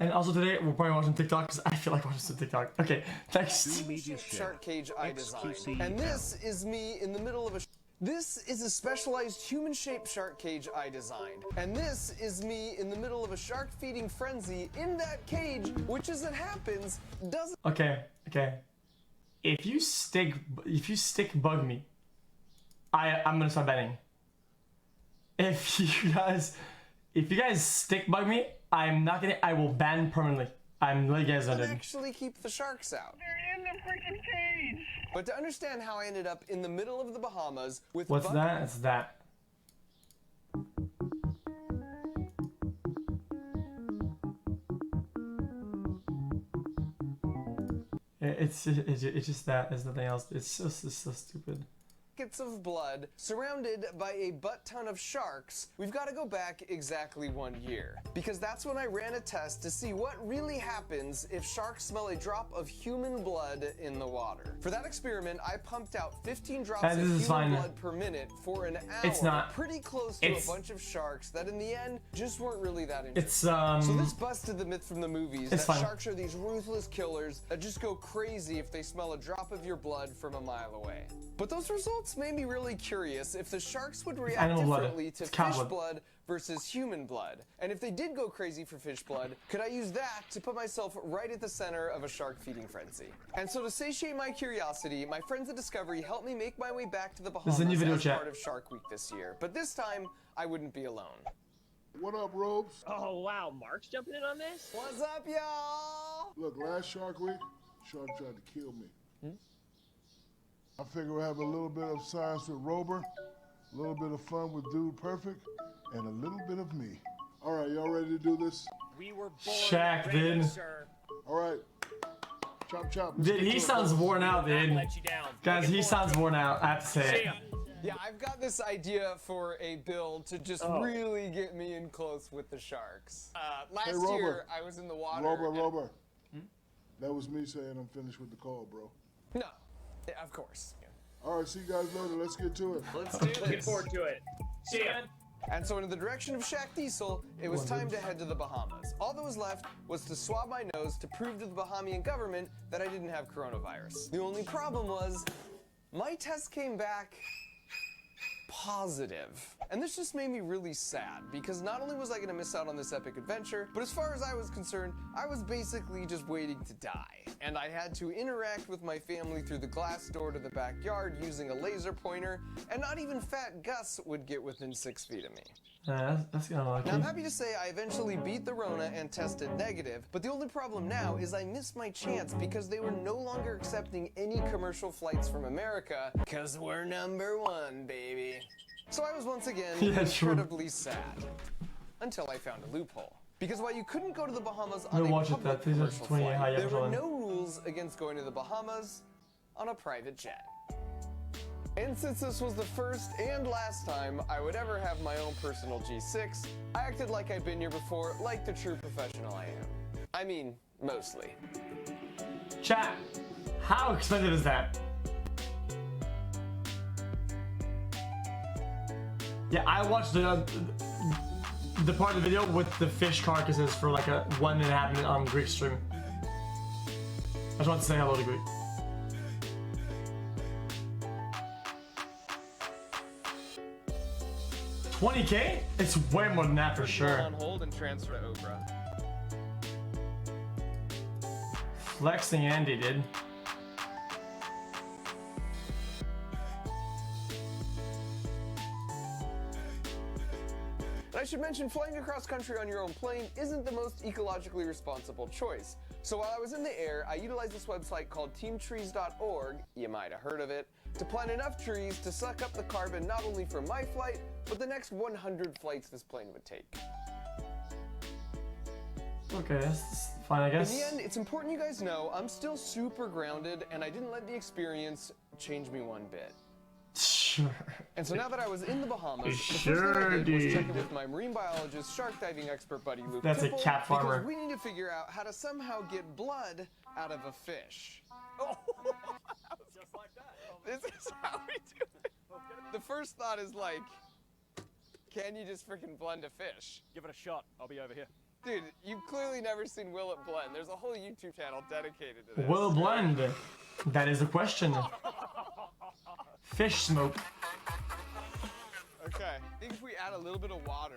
And also today we're probably watching TikTok because I feel like watching some TikTok. Okay, next. Shark cage I designed. And this is me in the middle of a... This is a specialized human-shaped shark cage I designed. And this is me in the middle of a shark feeding frenzy in that cage, which as it happens, doesn't... Okay. If you stick bug me, I'm gonna start betting. If you guys stick bug me, I will ban permanently. I'm letting you guys know. Actually keep the sharks out. They're in the freaking cage. But to understand how I ended up in the middle of the Bahamas with... What's that? It's that. It's just that. There's nothing else. It's so stupid. Of blood surrounded by a butt ton of sharks. We've got to go back exactly 1 year because that's when I ran a test to see what really happens if sharks smell a drop of human blood in the water. For that experiment, I pumped out 15 drops of human blood per minute for an hour. It's not pretty close to a bunch of sharks that in the end just weren't really that interesting. It's So this busted the myth from the movies that sharks are these ruthless killers that just go crazy if they smell a drop of your blood from a mile away. But those results made me really curious if the sharks would react differently to fish blood versus human blood. And if they did go crazy for fish blood, could I use that to put myself right at the center of a shark feeding frenzy? And so to satiate my curiosity, my friends at Discovery helped me make my way back to the Bahamas as part of Shark Week this year. But this time, I wouldn't be alone. What up, Robes? Oh, wow. Mark's jumping in on this? What's up, y'all? Look, last Shark Week, Shark tried to kill me. I figure we'll have a little bit of science with Rober, a little bit of fun with Dude Perfect, and a little bit of me. All right, y'all ready to do this? We were born Shaq, dude. sir. All right. Chop, chop. Dude, he sounds worn out, dude. Guys, he sounds worn out. I have to say it. Yeah, I've got this idea for a build to just really get me in close with the sharks. Last year, I was in the water. Rober. That was me saying I'm finished with the call, bro. No. Yeah, of course. All right, see you guys later. Let's get to it. Let's do it. Looking forward to it. See ya. And so in the direction of Shaq Diesel, it was time to head to the Bahamas. All that was left was to swab my nose to prove to the Bahamian government that I didn't have coronavirus. The only problem was, my test came back positive. And this just made me really sad because not only was I gonna miss out on this epic adventure, but as far as I was concerned, I was basically just waiting to die. And I had to interact with my family through the glass door to the backyard using a laser pointer, and not even Fat Gus would get within 6 feet of me. That's kind of lucky. Now I'm happy to say I eventually beat the Rona and tested negative, but the only problem now is I missed my chance because they were no longer accepting any commercial flights from America, because we're #1, baby. So I was once again incredibly sad, until I found a loophole. Because while you couldn't go to the Bahamas on a public commercial flight, there were no rules against going to the Bahamas on a private jet. And since this was the first and last time I would ever have my own personal G6, I acted like I'd been here before, like the true professional I am. I mean, mostly. Chat, how expensive is that? Yeah, I watched the part of the video with the fish carcasses for like a 1.5 minute on Greek stream. I just want to say hello to Greek. $20K? It's way more than that for sure. On hold and transfer to Oprah. Flexing Andy, dude. I should mention, flying across country on your own plane isn't the most ecologically responsible choice. So while I was in the air, I utilized this website called teamtrees.org, you might have heard of it, to plant enough trees to suck up the carbon not only from my flight, but the next 100 flights this plane would take. Okay, that's fine, I guess. In the end, it's important you guys know I'm still super grounded, and I didn't let the experience change me one bit. Sure. And so now that I was in the Bahamas, the first thing I did was check in with my marine biologist, shark diving expert buddy Luke. That's Tipple, a cat farmer. because we need to figure out how to somehow get blood out of a fish. Oh, Just like that. this is how we do it. The first thought is like, can you just freaking blend a fish? Give it a shot. I'll be over here. Dude, you've clearly never seen Will It Blend. There's a whole YouTube channel dedicated to this. Will it blend? That is the question. Fish smoke. Okay, I think if we add a little bit of water.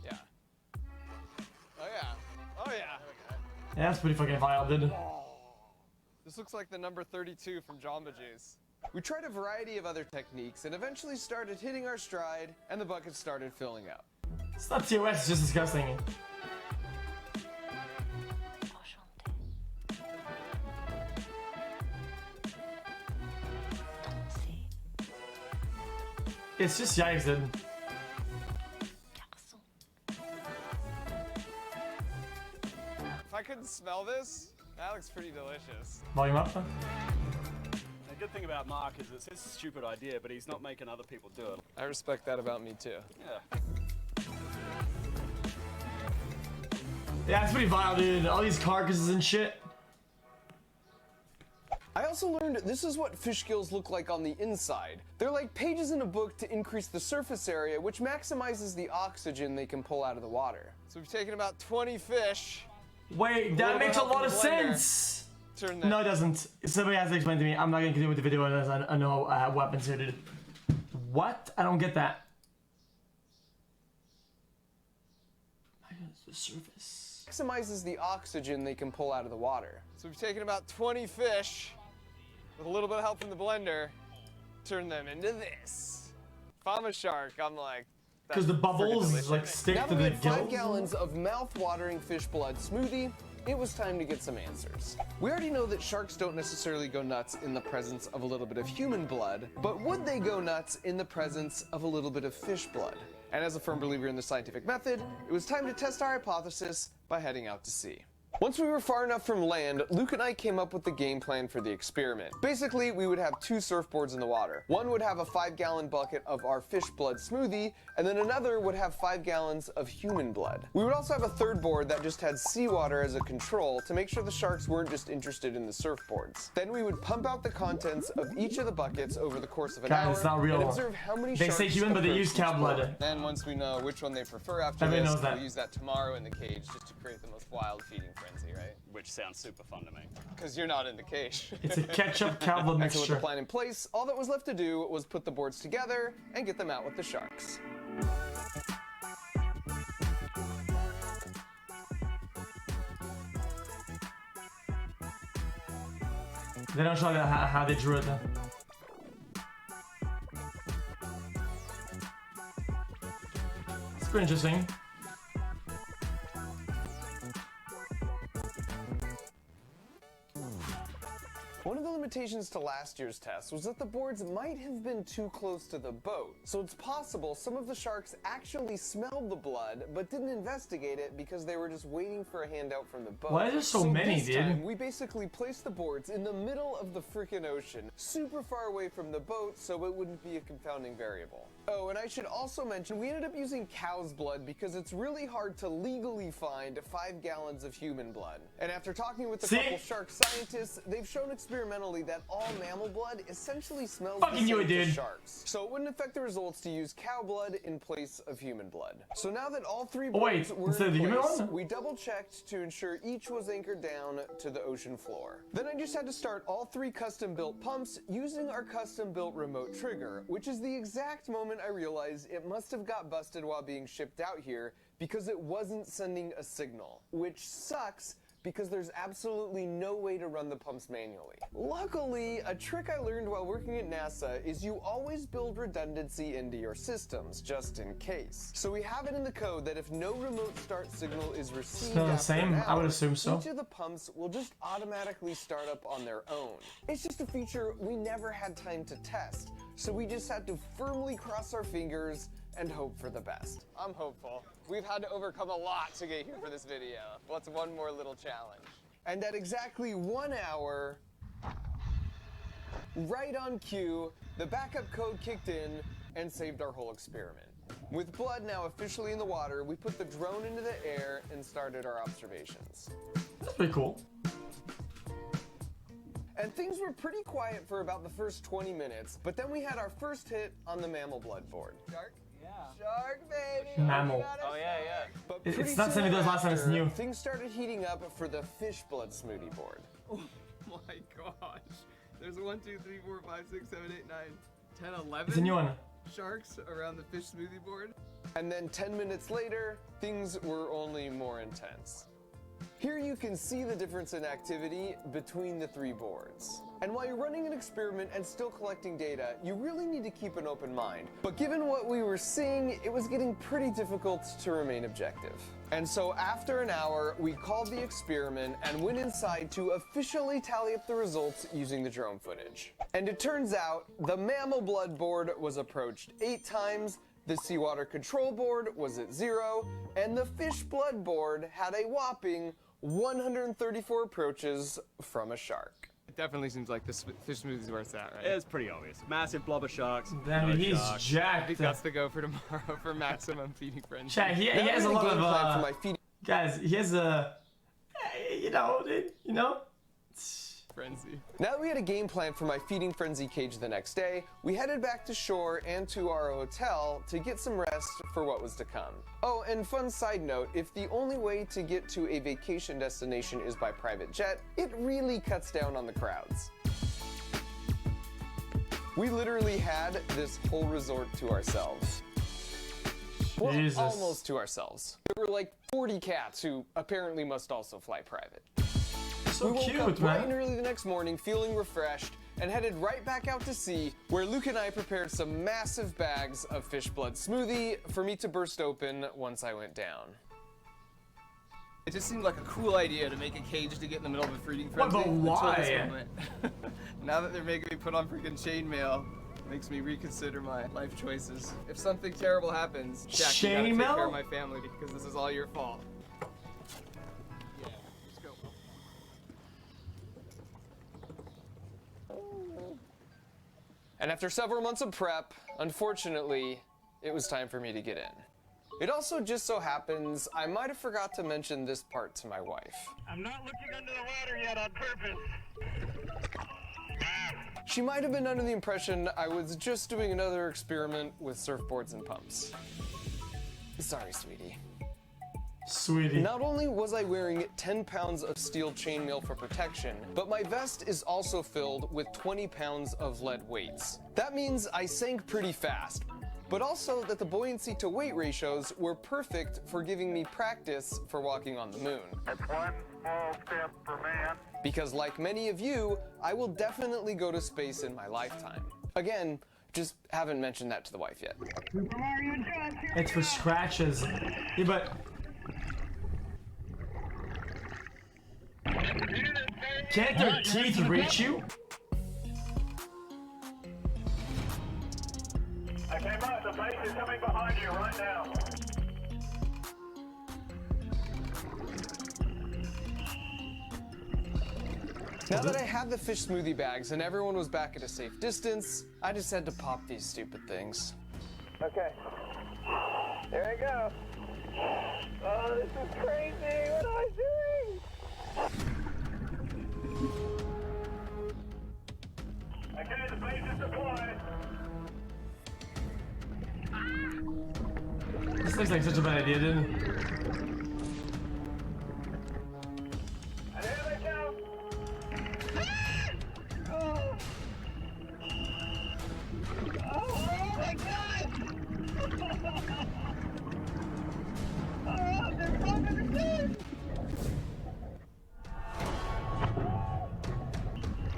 Yeah. Oh yeah. Oh yeah. Yeah, that's pretty fucking vile, dude. This looks like the number 32 from Jamba Juice. We tried a variety of other techniques and eventually started hitting our stride, and the bucket started filling up. It's not TOS, it's just disgusting. It's just yikes, dude. If I couldn't smell this, that looks pretty delicious. Volume up. The good thing about Mark is it's his stupid idea, but he's not making other people do it. I respect that about me too. Yeah. Yeah, it's pretty vile, dude. All these carcasses and shit. I also learned this is what fish gills look like on the inside. They're like pages in a book to increase the surface area, which maximizes the oxygen they can pull out of the water. So we've taken about 20 fish. Wait, that makes a lot of sense. Turn that. No, it doesn't. Somebody has to explain to me. I'm not gonna continue with the video unless I know what happens here, dude. What? I don't get that. The surface. Maximizes the oxygen they can pull out of the water. So we've taken about 20 fish, with a little bit of help from the blender, turn them into this. If I'm a shark, I'm like, Because the bubbles delicious. like stick now to that we the had 5 gills. gallons of mouth-watering fish blood smoothie, it was time to get some answers. We already know that sharks don't necessarily go nuts in the presence of a little bit of human blood, but would they go nuts in the presence of a little bit of fish blood? And as a firm believer in the scientific method, it was time to test our hypothesis by heading out to sea. Once we were far enough from land, Luke and I came up with the game plan for the experiment. Basically, we would have 2 surfboards in the water. One would have a 5-gallon bucket of our fish blood smoothie, and then another would have 5 gallons of human blood. We would also have a third board that just had seawater as a control to make sure the sharks weren't just interested in the surfboards. Then we would pump out the contents of each of the buckets over the course of an hour Guys, it's not real. and observe how many They sharks say human, but they use approach cow each blood. board. Then once we know which one they prefer after Everybody this, knows that. we'll use that tomorrow in the cage just to create the most wild feeding frenzy, right? Which sounds super fun to me. Because you're not in the cage. It's a ketchup cow blood And so with the mixture. plan in place, all that was left to do was put the boards together and get them out with the sharks. They don't show how they drew it. It's pretty interesting. One of the limitations to last year's test was that the boards might have been too close to the boat. So it's possible some of the sharks actually smelled the blood, but didn't investigate it because they were just waiting for a handout from the boat. Why is there so many, this dude? time, we basically placed the boards in the middle of the freaking ocean, super far away from the boat, so it wouldn't be a confounding variable. Oh, and I should also mention, we ended up using cow's blood because it's really hard to legally find 5 gallons of human blood. And after talking with a See? couple shark scientists, they've shown experimentally that all mammal blood essentially smells Fucking the knew same it, to dude. sharks. So it wouldn't affect the results to use cow blood in place of human blood. So now that all 3 Oh, wait, boards were instead in of the human place, one? we double-checked to ensure each was anchored down to the ocean floor. Then I just had to start all 3 custom-built pumps using our custom-built remote trigger, which is the exact moment I realized it must have got busted while being shipped out here because it wasn't sending a signal, which sucks because there's absolutely no way to run the pumps manually. Luckily, a trick I learned while working at NASA is you always build redundancy into your systems, just in case. So we have it in the code that if no remote start signal is received Still the after same? an I would hour, assume so. each of the pumps will just automatically start up on their own. It's just a feature we never had time to test, so we just had to firmly cross our fingers and hope for the best. I'm hopeful. We've had to overcome a lot to get here for this video. What's one more little challenge? And at exactly 1 hour, right on cue, the backup code kicked in and saved our whole experiment. With blood now officially in the water, we put the drone into the air and started our observations. That's pretty cool. And things were pretty quiet for about the first 20 minutes, but then we had our first hit on the mammal blood board. Shark? Yeah. Shark, baby. Mammal. Oh yeah, yeah. But It's pretty not soon 70 those last time, it's after, new. Things started heating up for the fish blood smoothie board. Oh my gosh. There's 1, 2, 3, 4, 5, 6, 7, 8, 9, 10, 11 It's a new one. sharks around the fish smoothie board. And then 10 minutes later, things were only more intense. Here you can see the difference in activity between the three boards. And while you're running an experiment and still collecting data, you really need to keep an open mind. But given what we were seeing, it was getting pretty difficult to remain objective. And so after an hour, we called the experiment and went inside to officially tally up the results using the drone footage. And it turns out the mammal blood board was approached 8 times, the seawater control board was at 0, and the fish blood board had a whopping 134 approaches from a shark. It definitely seems like the fish smoothie is where it's at, right? It's pretty obvious. Massive blob of sharks. Damn, no he's sharks. I jacked. think that's the go for tomorrow for maximum feeding frenzy. Chat, he Now has a we had lot game plan for of my feeding guys. He has a, you know, Frenzy. Now that we had a game plan for my feeding frenzy cage the next day, we headed back to shore and to our hotel to get some rest for what was to come. Oh, and fun side note, if the only way to get to a vacation destination is by private jet, it really cuts down on the crowds. We literally had this whole resort to ourselves. Well, Jesus. almost to ourselves. There were like 40 cats who apparently must also fly private. so We woke cute, up bright and man. early the next morning feeling refreshed and headed right back out to sea, where Luke and I prepared some massive bags of fish blood smoothie for me to burst open once I went down. It just seemed like a cool idea to make a cage to get in the middle of a feeding What, frenzy. but until this why? moment. Now that they're making me put on freaking chainmail, makes me reconsider my life choices. If something terrible happens, Jack, you gotta take Chainmail? care of my family because this is all your fault. Yeah, let's go. And after several months of prep, unfortunately, it was time for me to get in. It also just so happens I might have forgot to mention this part to my wife. I'm not looking under the water yet on purpose. She might have been under the impression I was just doing another experiment with surfboards and pumps. Sorry, sweetie. Sweetie. Not only was I wearing 10 pounds of steel chainmail for protection, but my vest is also filled with 20 pounds of lead weights. That means I sank pretty fast, but also that the buoyancy to weight ratios were perfect for giving me practice for walking on the moon. That's one small step for man. Because like many of you, I will definitely go to space in my lifetime. Again, just haven't mentioned that to the wife yet. Super Mario Johnson. It's for scratches. Yeah, but can't their teeth reach you? I came up. The base is coming behind you right now. Now that I had the fish smoothie bags and everyone was back at a safe distance, I just had to pop these stupid things. Okay. There I go. Oh, this is crazy. What am I doing? Okay, the base is deployed. This looks like such a bad idea, didn't it? And here they come. Oh my God! Oh, they're fucking dead!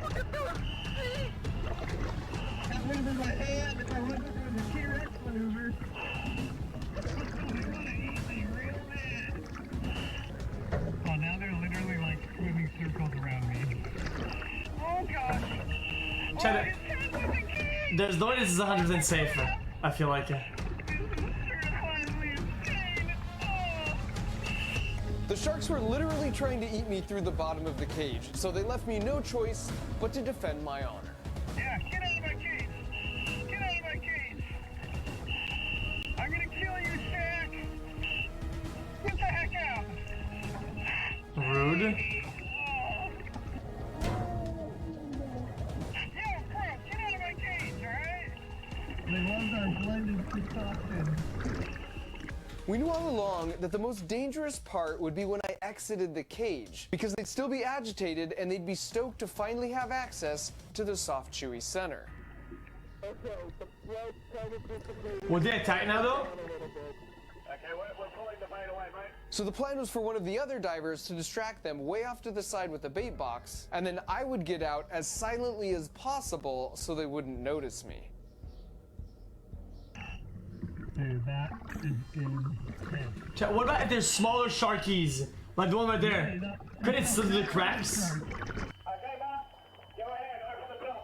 Look at those feet! That maneuver my hand if I wasn't doing the T-Rex maneuver. Oh, now they're literally like swimming circles around me. Oh gosh! Chat it. There's no way this is 100% safer. I feel like it. The sharks were literally trying to eat me through the bottom of the cage, so they left me no choice but to defend my honor. Yeah, get out of my cage! Get out of my cage! I'm gonna kill you, Shaq! Get the heck out! Rude. Yo, bro, get out of my cage, alright? They love our blended We knew all along that the most dangerous part would be when I exited the cage, because they'd still be agitated and they'd be stoked to finally have access to the soft, chewy center. Will they attack now though? Okay, we're pulling the bait away, mate. So the plan was for one of the other divers to distract them way off to the side with the bait box, and then I would get out as silently as possible so they wouldn't notice me. Chat, what about if there's smaller sharkies? Like the one right there? Could it slip through the cracks? Okay, Mark, go ahead, open the door.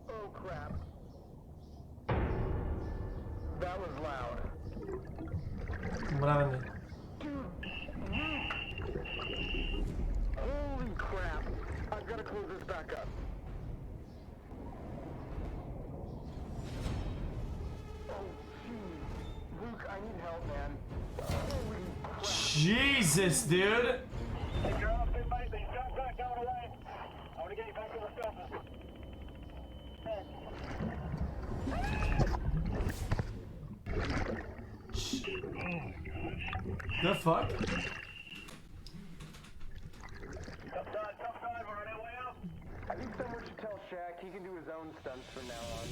Oh crap. That was loud. What happened? Holy crap. I've got to close this back up. Oh, jeez. Luke, I need help, man. Holy crap. Jesus, dude. Take your off, mate. These guns aren't going away. I want to get you back to the surface. The fuck? Top side, we're on our way out. I think someone should tell Shaq he can do his own stunts from now on.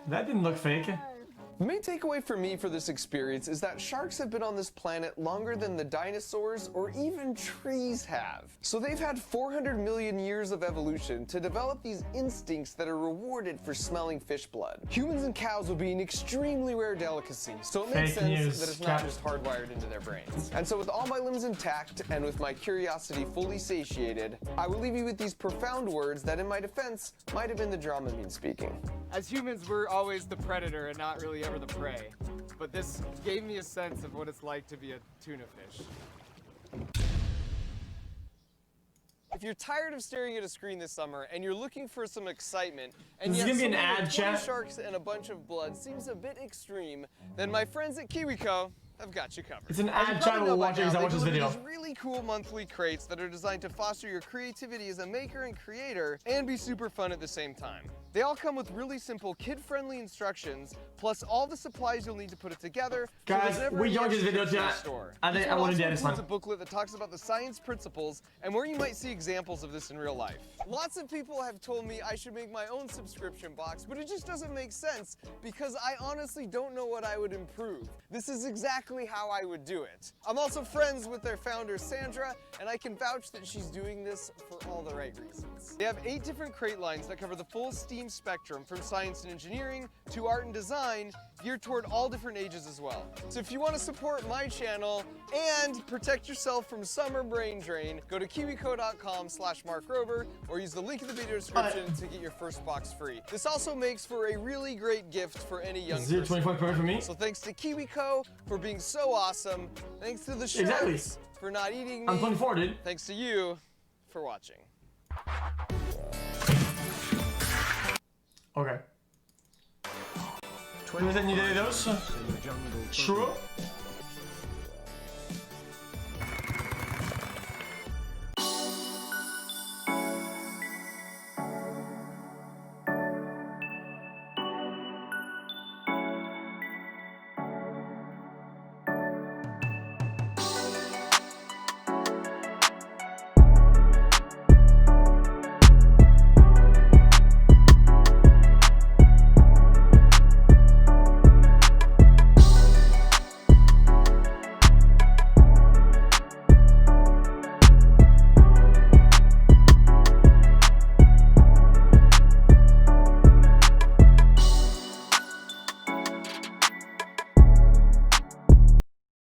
That didn't look fake. The main takeaway for me for this experience is that sharks have been on this planet longer than the dinosaurs or even trees have. So they've had 400 million years of evolution to develop these instincts that are rewarded for smelling fish blood. Humans and cows would be an extremely rare delicacy, so it makes Fake sense news, that it's not Cap. just hardwired into their brains. And so with all my limbs intact and with my curiosity fully satiated, I will leave you with these profound words that in my defense might have been the Dramamine speaking. As humans, we're always the predator and not really ever the prey. But this gave me a sense of what it's like to be a tuna fish. If you're tired of staring at a screen this summer and you're looking for some excitement, and This is yet gonna be an something ad, with 20 chat. sharks and a bunch of blood seems a bit extreme, then my friends at KiwiCo have got you covered. It's an As you ad, probably chat. know We'll by watch it now, because I they watched this deliver video. these really cool monthly crates that are designed to foster your creativity as a maker and creator and be super fun at the same time. They all come with really simple kid-friendly instructions, plus all the supplies you'll need to put it together. So Guys, there's never we any don't extra this video trips in the chat. store. I This think I one want to also do this includes one. a booklet that talks about the science principles and where you might see examples of this in real life. Lots of people have told me I should make my own subscription box, but it just doesn't make sense because I honestly don't know what I would improve. This is exactly how I would do it. I'm also friends with their founder, Sandra, and I can vouch that she's doing this for all the right reasons. They have 8 different crate lines that cover the full STEAM spectrum from science and engineering to art and design, geared toward all different ages as well. So if you want to support my channel and protect yourself from summer brain drain, go to kiwico.com/markrober or use the link in the video description to get your first box free. This also makes for a really great gift for any young Is it person. 25 per for me? So thanks to KiwiCo for being so awesome. Thanks to the sharks Exactly. for not eating me. I'm 24, dude. Thanks to you for watching. Okay. Was that any of those? True?